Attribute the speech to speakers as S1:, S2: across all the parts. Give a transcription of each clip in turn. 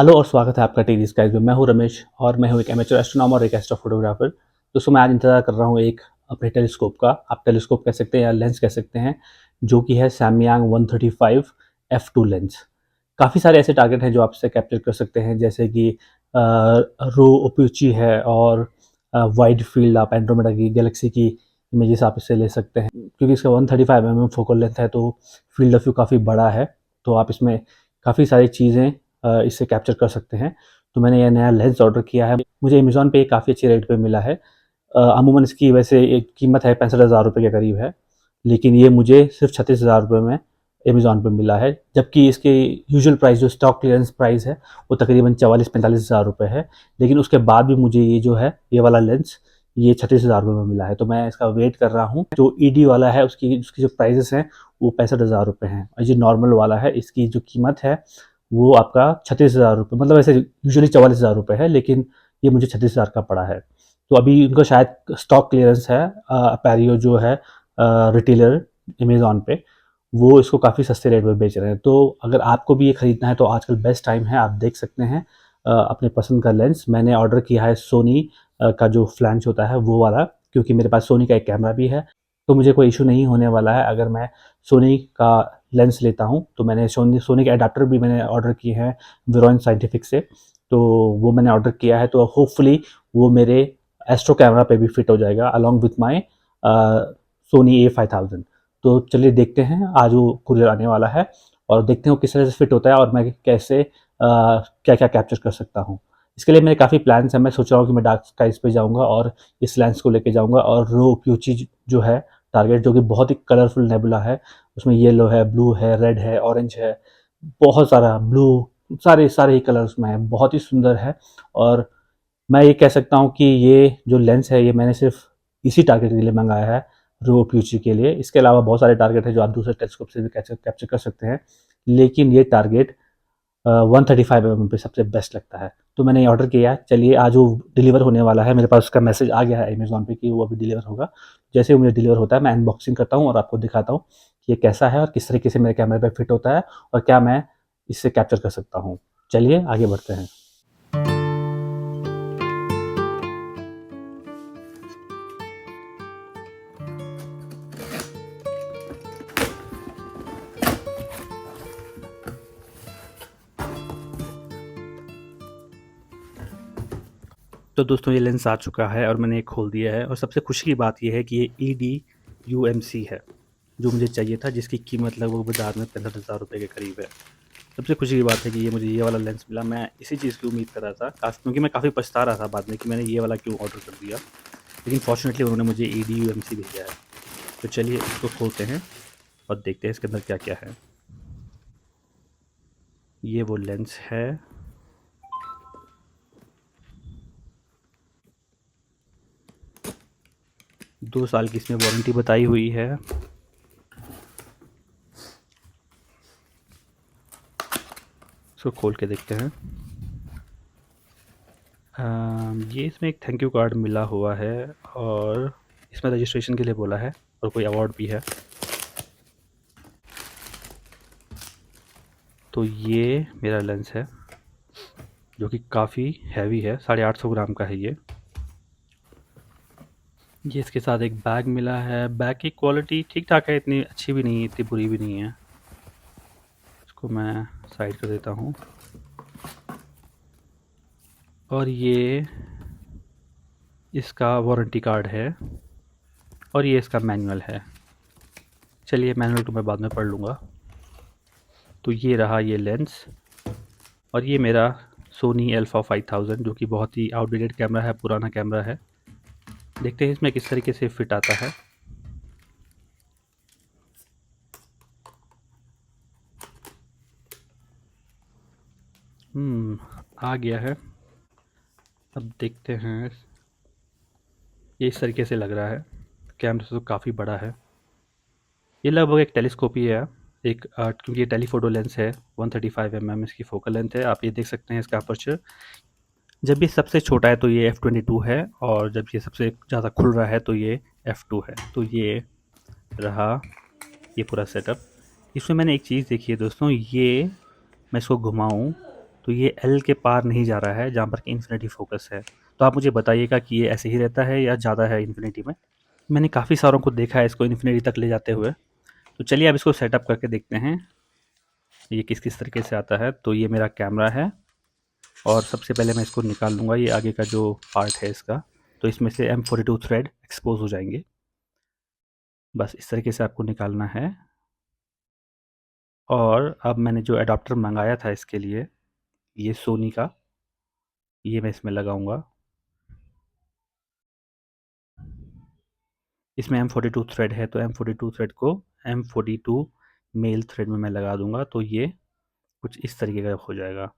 S1: Hello और स्वागत है आपका टीवी स्काइज में। मैं हूं रमेश और मैं हूं एक एमेचर एस्ट्रोनॉमर और एक एस्ट्रो फोटोग्राफर। दोस्तों मैं आज इंतज़ार कर रहा हूं एक अपने टेलीस्कोप का, आप टेलीस्कोप कह सकते हैं या लेंस कह सकते हैं, जो कि है सैमयांग 135 f2 लेंस। काफ़ी सारे ऐसे टारगेट हैं जो आप इससे कैप्चर कर सकते हैं, जैसे कि रो ओप्यूची है और वाइड फील्ड आप एंड्रोमेडा की गैलेक्सी की इमेजेस आप इससे ले सकते हैं। क्योंकि इसका 135 mm फोकल लेंथ है तो फील्ड ऑफ व्यू काफ़ी बड़ा है, तो आप इसमें काफ़ी सारी चीज़ें इससे कैप्चर कर सकते हैं। तो मैंने ये नया लेंस ऑर्डर किया है, मुझे अमेज़न पे ये काफ़ी अच्छे रेट पे मिला है। अमूमन इसकी वैसे एक कीमत है 65,000 रुपये के करीब है, लेकिन ये मुझे सिर्फ 36,000 रुपये में अमेज़न पे मिला है। जबकि इसके यूजुअल प्राइस जो स्टॉक क्लियरेंस प्राइस है वो तकरीबन 44-45,000 रुपये है, लेकिन उसके बाद भी मुझे ये जो है ये वाला लेंस ये 36,000 रुपये में मिला है। तो मैं इसका वेट कर रहा हूँ। जो ईडी वाला है उसकी जो प्राइजेस हैं वो 65,000 रुपये हैं, और जो नॉर्मल वाला है इसकी जो कीमत है वो आपका 36,000 रुपये, मतलब ऐसे यूजुअली 44,000 रुपये है, लेकिन ये मुझे 36,000 का पड़ा है। तो अभी उनका शायद स्टॉक क्लियरेंस है। पैरियो जो है रिटेलर अमेज़न पे, वो इसको काफ़ी सस्ते रेट में बेच रहे हैं। तो अगर आपको भी ये खरीदना है तो आजकल बेस्ट टाइम है, आप देख सकते हैं अपने पसंद का लेंस। मैंने ऑर्डर किया है सोनी का जो फ्लैंच होता है वो वाला, क्योंकि मेरे पास सोनी का एक कैमरा भी है, तो मुझे कोई इशू नहीं होने वाला है अगर मैं सोनी का लेंस लेता हूँ। तो मैंने सोनी के अडाप्टर भी मैंने ऑर्डर किए हैं वेरोन साइंटिफिक से, तो वो मैंने ऑर्डर किया है, तो होपफुली वो मेरे एस्ट्रो कैमरा पे भी फिट हो जाएगा along with my Soni A5000। तो चलिए देखते हैं, आज वो कुरियर आने वाला है और देखते हैं वो किस तरह से फिट होता है और मैं कैसे क्या क्या कैप्चर कर सकता हूँ। इसके लिए मेरे काफ़ी प्लान्स हैं। मैं सोच रहा हूँ कि मैं डार्क स्काइज पे जाऊँगा और इस लेंस को लेके जाऊँगा, और रो प्यूची जो है टारगेट, जो कि बहुत ही कलरफुल नेबुला है, उसमें येलो है, ब्लू है, रेड है, ऑरेंज है, बहुत सारा ब्लू, सारे सारे ही कलर उसमें हैं, बहुत ही सुंदर है। और मैं ये कह सकता हूँ कि ये जो लेंस है ये मैंने सिर्फ इसी टारगेट के लिए मंगाया है, रो प्यूची के लिए। इसके अलावा बहुत सारे टारगेट हैं जो आप दूसरे टेलीस्कोप से भी कैप्चर कर सकते हैं, लेकिन ये टारगेट 135 mm पे सबसे बेस्ट लगता है। तो मैंने ये ऑर्डर किया है। चलिए आज वो डिलीवर होने वाला है, मेरे पास उसका मैसेज आ गया है अमेज़न पे कि वो अभी डिलीवर होगा। जैसे ही मुझे डिलीवर होता है मैं अनबॉक्सिंग करता हूँ और आपको दिखाता हूँ कि ये कैसा है और किस तरीके से मेरे कैमरे पे फिट होता है और क्या मैं इससे कैप्चर कर सकता हूँ। चलिए आगे बढ़ते हैं। तो दोस्तों ये लेंस आ चुका है और मैंने ये खोल दिया है, और सबसे खुशी की बात ये है कि ये ED-UMC है, जो मुझे चाहिए था, जिसकी कीमत लगभग बाजार में 65,000 रुपये के करीब है। सबसे खुशी की बात है कि ये मुझे ये वाला लेंस मिला। मैं इसी चीज़ की उम्मीद कर रहा था, क्योंकि मैं काफ़ी पछता रहा था बाद में कि मैंने ये वाला क्यों ऑर्डर कर दिया, लेकिन फॉर्चुनेटली उन्होंने मुझे ED-UMC भेजा है। तो चलिए इसको खोलते हैं और देखते हैं इसके अंदर क्या क्या है। ये वो लेंस है। 2 साल की इसमें वारंटी बताई हुई है। इसको खोल के देखते हैं। ये इसमें एक थैंक यू कार्ड मिला हुआ है, और इसमें रजिस्ट्रेशन के लिए बोला है, और कोई अवार्ड भी है। तो ये मेरा लेंस है, जो कि काफ़ी हैवी है, 850 ग्राम का है ये। इसके साथ एक बैग मिला है। बैग की क्वालिटी ठीक ठाक है, इतनी अच्छी भी नहीं है, इतनी बुरी भी नहीं है। इसको मैं साइड कर देता हूँ। और ये इसका वारंटी कार्ड है, और ये इसका मैनुअल है। चलिए मैनुअल को मैं बाद में पढ़ लूँगा। तो ये रहा ये लेंस, और ये मेरा सोनी अल्फ़ा 5000, जो कि बहुत ही आउटडेटेड कैमरा है, पुराना कैमरा है। देखते हैं इसमें किस तरीके से फिट आता है। आ गया है। अब देखते हैं। ये इस तरीके से लग रहा है, कैमरे से तो काफ़ी बड़ा है। ये लगभग एक टेलीस्कोप ही है, एक क्योंकि ये टेलीफोटो लेंस है। 135 mm इसकी फोकल लेंथ है। आप ये देख सकते हैं इसका अपर्चर। जब ये सबसे छोटा है तो ये f22 है, और जब ये सबसे ज़्यादा खुल रहा है तो ये f2 है। तो ये रहा ये पूरा सेटअप। इसमें मैंने एक चीज़ देखी है दोस्तों, ये मैं इसको घुमाऊँ तो ये एल के पार नहीं जा रहा है जहाँ पर कि इन्फिनिटी फोकस है। तो आप मुझे बताइएगा कि ये ऐसे ही रहता है या ज़्यादा है इन्फिनिटी में। मैंने काफ़ी सारों को देखा है इसको इन्फिनिटी तक ले जाते हुए। तो चलिए अब इसको सेटअप करके देखते हैं ये किस किस तरीके से आता है। तो ये मेरा कैमरा है और सबसे पहले मैं इसको निकाल लूँगा, ये आगे का जो पार्ट है इसका। तो इसमें से M42 थ्रेड एक्सपोज हो जाएंगे। बस इस तरीके से आपको निकालना है। और अब मैंने जो एडाप्टर मंगाया था इसके लिए, ये सोनी का, ये मैं इसमें लगाऊंगा। इसमें M42 थ्रेड है, तो M42 थ्रेड को M42 मेल थ्रेड में मैं लगा दूंगा। तो ये कुछ इस तरीके का हो जाएगा।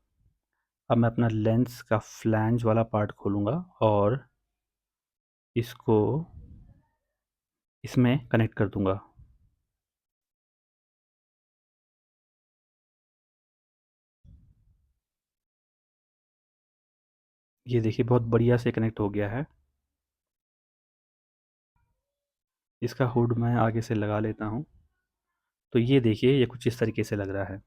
S1: अब मैं अपना लेंस का फ्लैंज वाला पार्ट खोलूंगा और इसको इसमें कनेक्ट कर दूंगा। ये देखिए बहुत बढ़िया से कनेक्ट हो गया है। इसका हुड मैं आगे से लगा लेता हूँ। तो ये देखिए ये कुछ इस तरीके से लग रहा है।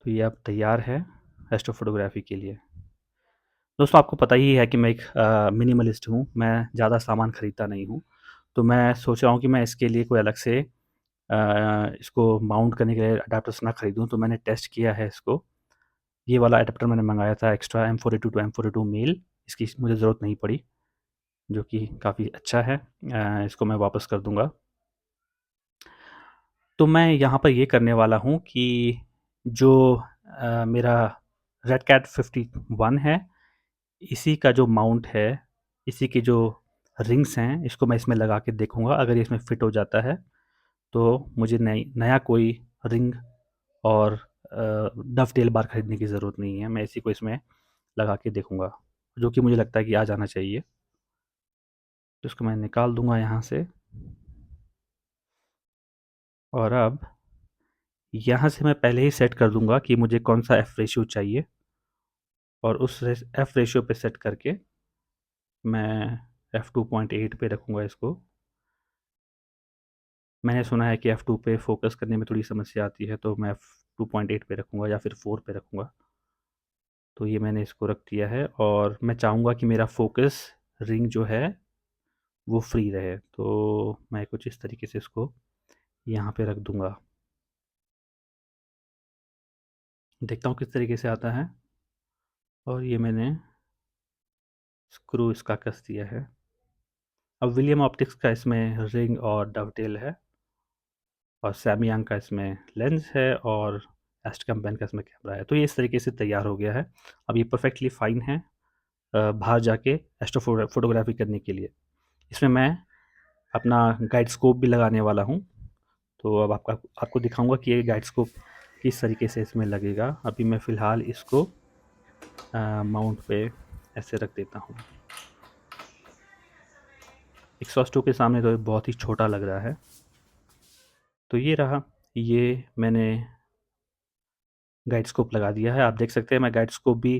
S1: तो ये अब तैयार है एस्ट्रो फोटोग्राफी के लिए। दोस्तों आपको पता ही है कि मैं एक मिनिमलिस्ट हूँ, मैं ज़्यादा सामान खरीदता नहीं हूँ। तो मैं सोच रहा हूँ कि मैं इसके लिए कोई अलग से इसको माउंट करने के लिए अडाप्टर्स ना खरीदूँ। तो मैंने टेस्ट किया है इसको। ये वाला अडाप्टर मैंने मंगाया था extra M42 to M42 mail, इसकी मुझे ज़रूरत नहीं पड़ी, जो कि काफ़ी अच्छा है। इसको मैं वापस कर दूँगा। तो मैं यहाँ पर ये करने वाला हूँ कि जो मेरा रेड कैट 51 है, इसी का जो माउंट है, इसी की जो रिंग्स हैं, इसको मैं इसमें लगा के देखूँगा। अगर ये इसमें फिट हो जाता है तो मुझे नया कोई रिंग और डफटेल बार खरीदने की ज़रूरत नहीं है। मैं इसी को इसमें लगा के देखूँगा, जो कि मुझे लगता है कि आ जाना चाहिए। तो इसको मैं निकाल दूँगा यहाँ से। और अब यहाँ से मैं पहले ही सेट कर दूँगा कि मुझे कौन-सा एफ रेशियो चाहिए, और उस एफ रेशियो पे सेट करके मैं f2.8 पे रखूँगा इसको। मैंने सुना है कि f2 पे फ़ोकस करने में थोड़ी समस्या आती है, तो मैं f2.8 पे रखूँगा या फिर 4 पे रखूँगा। तो ये मैंने इसको रख दिया है और मैं चाहूँगा कि मेरा फ़ोकस रिंग जो है वो फ्री रहे। तो मैं कुछ इस तरीके से इसको यहाँ पे रख दूँगा। देखता हूँ किस तरीके से आता है। और ये मैंने स्क्रू इसका कस दिया है। अब विलियम ऑप्टिक्स का इसमें रिंग और डवटेल है, और सैमयंग का इसमें लेंस है, और एस्टकम्पेन का इसमें कैमरा है। तो ये इस तरीके से तैयार हो गया है। अब ये परफेक्टली फ़ाइन है बाहर जाके एस्ट्रो फोटोग्राफी करने के लिए। इसमें मैं अपना गाइड स्कोप भी लगाने वाला हूँ। तो अब आपको दिखाऊंगा कि ये गाइड स्कोप किस तरीके से इसमें लगेगा। अभी मैं फ़िलहाल इसको माउंट पे ऐसे रख देता हूँ। एक्सॉस्ट के सामने तो ये बहुत ही छोटा लग रहा है। तो ये रहा, ये मैंने गाइड स्कोप लगा दिया है। आप देख सकते हैं मैं गाइड स्कोप भी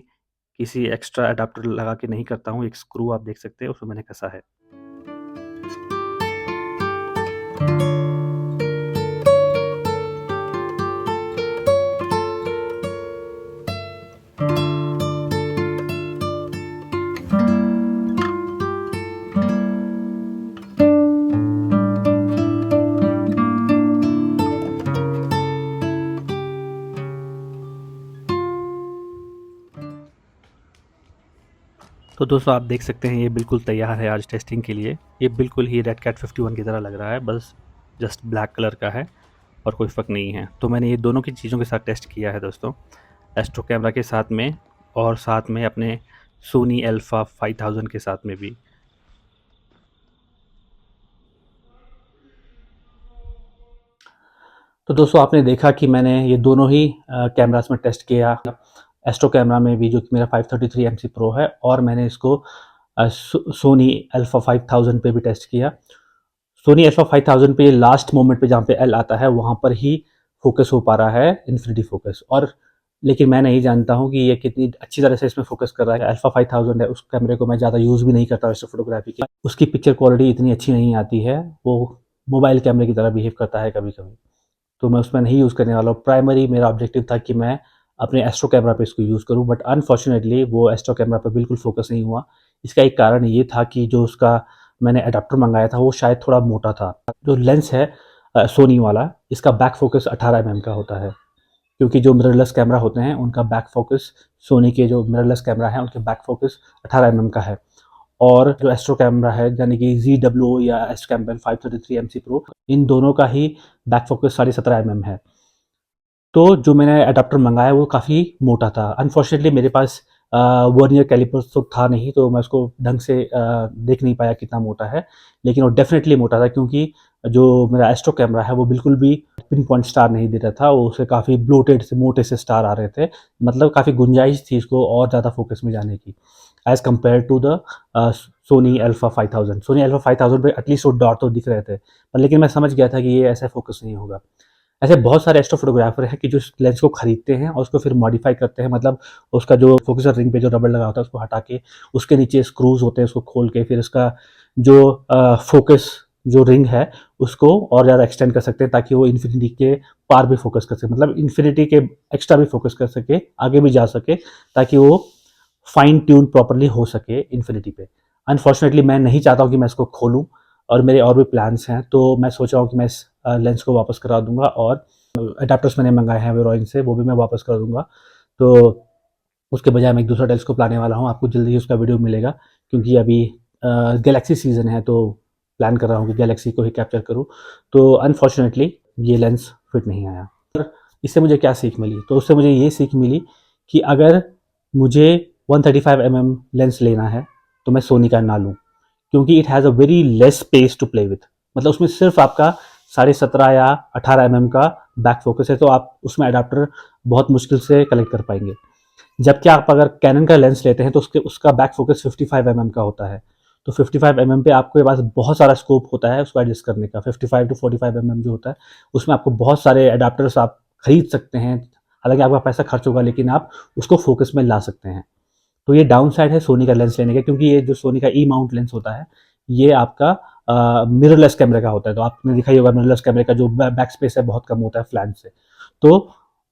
S1: किसी एक्स्ट्रा अडाप्टर लगा के नहीं करता हूँ। एक स्क्रू आप देख सकते हैं उसमें मैंने कसा है। तो दोस्तों आप देख सकते हैं ये बिल्कुल तैयार है आज टेस्टिंग के लिए। ये बिल्कुल ही रेड कैट 51 की तरह लग रहा है, बस जस्ट ब्लैक कलर का है और कोई फ़र्क नहीं है। तो मैंने ये दोनों की चीज़ों के साथ टेस्ट किया है दोस्तों, एस्ट्रो कैमरा के साथ में और साथ में अपने सोनी अल्फ़ा 5000 के साथ में भी। तो दोस्तों आपने देखा कि मैंने ये दोनों ही कैमरास में टेस्ट किया। एस्ट्रो कैमरा में भी, जो कि मेरा 533 MC प्रो है, और मैंने इसको सोनी अल्फ़ा 5000 पे भी टेस्ट किया। सोनी अल्फ़ा 5000 पे लास्ट मोमेंट पे जहाँ पे एल आता है वहाँ पर ही फोकस हो पा रहा है इन्फिनिटी फोकस। और लेकिन मैं नहीं जानता हूँ कि ये कितनी अच्छी तरह से इसमें फोकस कर रहा है। अल्फ़ा 5000 है, उस कैमरे को मैं ज़्यादा यूज़ भी नहीं करता वैसे फोटोग्राफी की। उसकी पिक्चर क्वालिटी इतनी अच्छी नहीं आती है, वो मोबाइल कैमरे की तरह बिहेव करता है कभी कभी। तो मैं उसमें नहीं यूज़ करने वाला हूँ। प्राइमरी मेरा ऑब्जेक्टिव था कि मैं अपने एस्ट्रो कैमरा पे इसको यूज़ करूँ, बट अनफॉर्चुनेटली वो एस्ट्रो कैमरा पे बिल्कुल फ़ोकस नहीं हुआ। इसका एक कारण ये था कि जो उसका मैंने एडाप्टर मँगाया था वो शायद थोड़ा मोटा था। जो लेंस है सोनी वाला, इसका बैक फ़ोकस 18 एमएम का होता है, क्योंकि जो मिररलेस कैमरा होते हैं उनका बैक फ़ोकस, सोनी के जो मिररलेस कैमरा हैं उनके बैक फ़ोकस 18 एमएम का है। और जो एस्ट्रो कैमरा है यानी कि ZWO या एस्ट्रो कैम्पन 533 MC प्रो, इन दोनों का ही बैक फ़ोकस 17.5 एमएम है। तो जो मैंने अडैप्टर मँगाया वो काफ़ी मोटा था। अनफॉर्चुनेटली मेरे पास वर्नियर कैलिपर्स तो था नहीं, तो मैं उसको ढंग से देख नहीं पाया कितना मोटा है। लेकिन वो डेफ़िनेटली मोटा था, क्योंकि जो मेरा एस्ट्रो कैमरा है वो बिल्कुल भी पिन पॉइंट स्टार नहीं दे रहा था। वो उससे काफ़ी ब्लोटेड से मोटे से स्टार आ रहे थे। मतलब काफ़ी गुंजाइश थी इसको और ज़्यादा फ़ोकस में जाने की, as compare to the Sony Alpha 5000। Sony Alpha 5000 पे एटलीस्ट वो डॉट तो दिख रहे थे। पर लेकिन मैं समझ गया था कि ये ऐसा फ़ोकस नहीं होगा। ऐसे बहुत सारे एस्ट्रो फोटोग्राफर हैं कि जो इस लेंस को खरीदते हैं और उसको फिर मॉडिफाई करते हैं, मतलब उसका जो फोकसर रिंग पे जो रबड़ लगा होता है उसको हटा के उसके नीचे स्क्रूज होते हैं, उसको खोल के फिर उसका जो फोकस जो रिंग है उसको और ज़्यादा एक्सटेंड कर सकते हैं, ताकि वो इन्फिनिटी के पार भी फोकस कर सके, मतलब इन्फिनिटी के एक्स्ट्रा भी फोकस कर सके, आगे भी जा सके, ताकि वो फाइन ट्यून प्रॉपरली हो सके इन्फिनिटी पे। अनफॉर्चुनेटली मैं नहीं चाहता हूँ कि मैं इसको खोलूँ, और मेरे और भी प्लान्स हैं, तो मैं सोच रहा हूँ कि मैं इस लेंस को वापस करा दूंगा, और अडेप्टर्स मैंने मंगाए हैं वेरोइन से, वो भी मैं वापस कर दूंगा। तो उसके बजाय मैं एक दूसरा टेलीस्कोप लाने वाला हूँ, आपको जल्दी ही उसका वीडियो मिलेगा, क्योंकि अभी गैलेक्सी सीज़न है, तो प्लान कर रहा हूँ कि गैलेक्सी को ही कैप्चर करूँ। तो अनफॉर्चुनेटली ये लेंस फिट नहीं आया। इससे मुझे क्या सीख मिली? तो उससे मुझे ये सीख मिली कि अगर मुझे 135 mm लेंस लेना है तो मैं सोनी का ना लूँ, क्योंकि it has a very less space to play with. मतलब उसमें सिर्फ आपका 17.5 या 18 एमएम का बैक फोकस है, तो आप उसमें अडाप्टर बहुत मुश्किल से कलेक्ट कर पाएंगे। जबकि आप अगर कैनन का लेंस लेते हैं तो उसका बैक फोकस 55 एमएम का होता है। तो 55 एमएम पे आपके पास बहुत सारा स्कोप होता है उसको एडजस्ट करने का। 55 टू 45 एमएम जो होता है उसमें आपको बहुत सारे अडाप्टर्स आप खरीद सकते हैं। हालांकि आपका पैसा खर्च होगा, लेकिन आप उसको फोकस में ला सकते हैं। तो ये डाउन साइड है सोनी का लेंस लेने का, क्योंकि ये जो सोनी का ई माउंट लेंस होता है ये आपका मिररलेस कैमरे का होता है। तो आपने देखा ही होगा मिररलेस कैमरे का जो बैक स्पेस है बहुत कम होता है फ्लैंज से। तो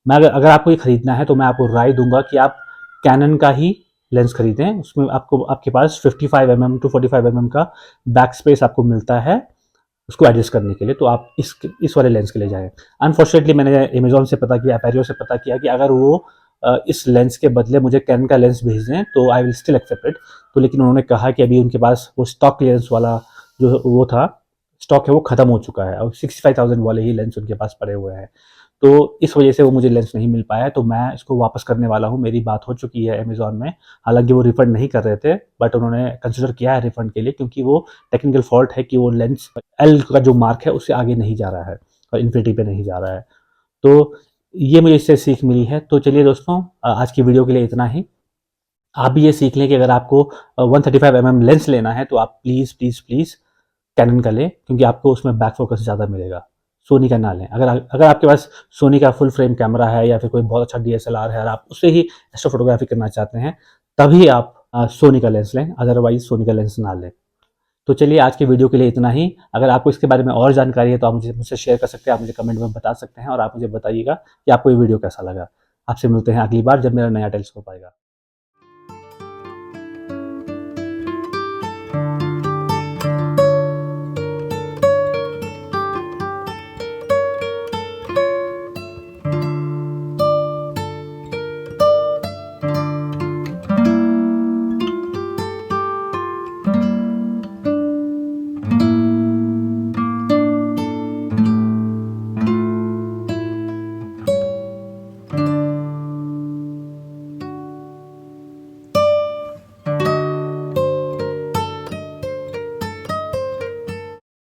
S1: मैं अगर आपको ये खरीदना है तो मैं आपको राय दूंगा कि आप कैनन का ही लेंस खरीदें। उसमें आपको आपके पास 55 mm टू 45 mm का बैक स्पेस आपको मिलता है उसको एडजस्ट करने के लिए, तो आप इस वाले लेंस के लिए जाएं। अनफॉर्चुनेटली मैंने अमेजोन से पता किया, एपेरियो से पता किया कि अगर वो इस लेंस के बदले मुझे कैनन का लेंस भेज दें तो I will still accept it. तो लेकिन उन्होंने कहा कि अभी उनके पास वो स्टॉक लेंस वाला जो वो था, स्टॉक है वो ख़त्म हो चुका है, और 65,000 वाले ही लेंस उनके पास पड़े हुए हैं। तो इस वजह से वो मुझे लेंस नहीं मिल पाया, तो मैं इसको वापस करने वाला हूँ। मेरी बात हो चुकी है अमेजोन में। हालांकि वो रिफंड नहीं कर रहे थे, बट उन्होंने कंसिडर किया है रिफंड के लिए, क्योंकि वो टेक्निकल फॉल्ट है कि वो लेंस एल का जो मार्क है उससे आगे नहीं जा रहा है और इन्फिनिटी पे नहीं जा रहा है। तो ये मुझे इससे सीख मिली है। तो चलिए दोस्तों, आज की वीडियो के लिए इतना ही। आप भी ये सीख लें कि अगर आपको 135 mm लेंस लेना है तो आप प्लीज़ प्लीज़ प्लीज़ कैनन का लें, क्योंकि आपको उसमें बैक फोकस ज़्यादा मिलेगा। सोनी का ना लें। अगर आपके पास सोनी का फुल फ्रेम कैमरा है या फिर कोई बहुत अच्छा DSLR है और आप उससे ही एस्ट्रो फोटोग्राफी करना चाहते हैं, तभी आप सोनी का लेंस लें, अदरवाइज सोनी का लेंस ना लें। तो चलिए आज की वीडियो के लिए इतना ही। अगर आपको इसके बारे में और जानकारी है तो आप मुझसे शेयर कर सकते हैं, आप मुझे कमेंट में बता सकते हैं, और आप मुझे बताइएगा कि आपको ये वीडियो कैसा लगा। आपसे मिलते हैं अगली बार जब मेरा नया टेलीस्कोप आएगा।